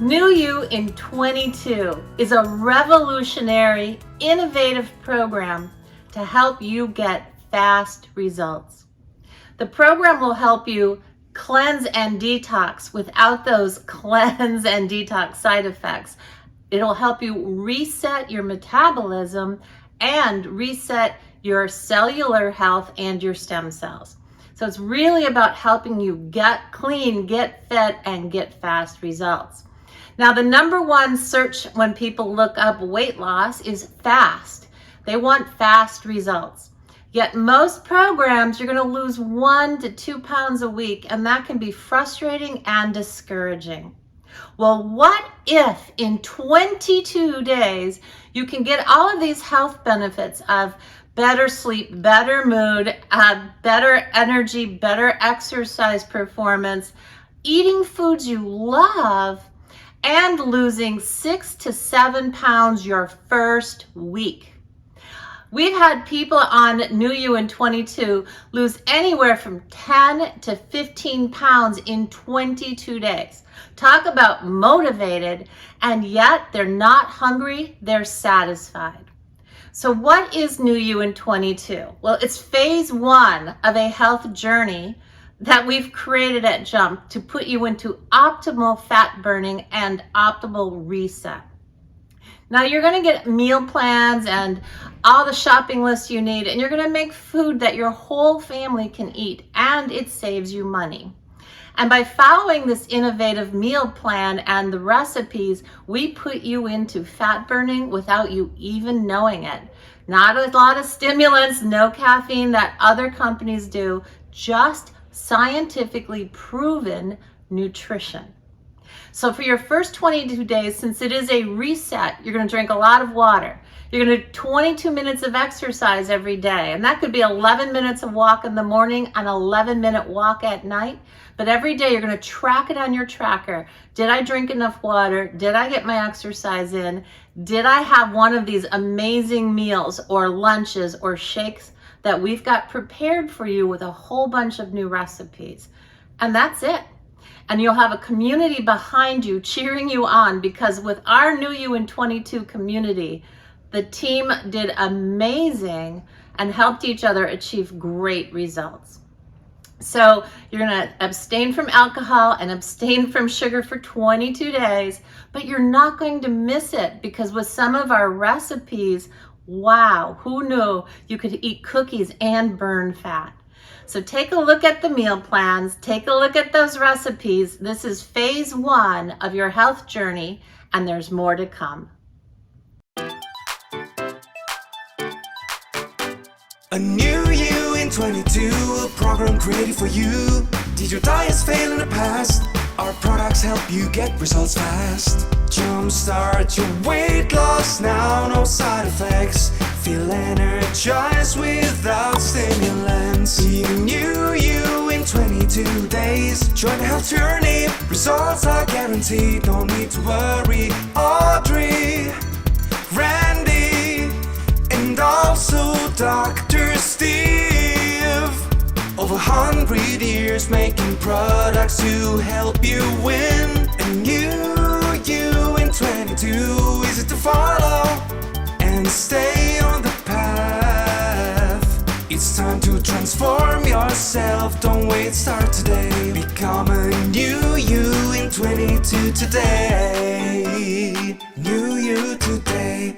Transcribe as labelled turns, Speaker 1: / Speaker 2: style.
Speaker 1: New You in 22 is a revolutionary, innovative program to help you get fast results. The program will help you cleanse and detox without those cleanse and detox side effects. It'll help you reset your metabolism and reset your cellular health and your stem cells. So it's really about helping you get clean, get fit, and get fast results. Now, the number one search when people look up weight loss is fast. They want fast results. Yet most programs, you're going to lose 1 to 2 pounds a week, and that can be frustrating and discouraging. Well, what if in 22 days you can get all of these health benefits of better sleep, better mood, better energy, better exercise performance, eating foods you love, and losing 6 to 7 pounds your first week? We've had people on New You in 22 lose anywhere from 10 to 15 pounds in 22 days. Talk about motivated, and yet they're not hungry, they're satisfied. So what is New You in 22? Well, it's phase 1 of a health journey that we've created at Jump to put you into optimal fat burning and optimal reset. Now you're going to get meal plans and all the shopping lists you need, and you're going to make food that your whole family can eat, and it saves you money. And by following this innovative meal plan and the recipes, we put you into fat burning without you even knowing it. Not a lot of stimulants, no caffeine that other companies do, just scientifically proven nutrition. So for your first 22 days, since it is a reset, you're going to drink a lot of water. You're going to do 22 minutes of exercise every day. And that could be 11 minutes of walk in the morning and 11-minute walk at night. But every day you're going to track it on your tracker. Did I drink enough water? Did I get my exercise in? Did I have one of these amazing meals or lunches or shakes that we've got prepared for you with a whole bunch of new recipes? And that's it. And you'll have a community behind you cheering you on, because with our New You in 22 community, the team did amazing and helped each other achieve great results. So you're going to abstain from alcohol and abstain from sugar for 22 days, but you're not going to miss it, because with some of our recipes, wow, who knew you could eat cookies and burn fat? So take a look at the meal plans, take a look at those recipes. This is phase 1 of your health journey, and there's more to come.
Speaker 2: A new you in 22, a program created for you. Did your diets fail in the past? Our products help you get results fast. Jumpstart your weight loss now, no side effects. Feel energized without stimulants. Be a new you in 22 days. Join the health journey, results are guaranteed. Don't need to worry. Audrey, Randy, and also Dr. Steve. Over 100 years making products to help you win. And you in 22, easy to follow and stay on the path. It's time to transform yourself. Don't wait, start today. Become a new you in 22 today. New you today.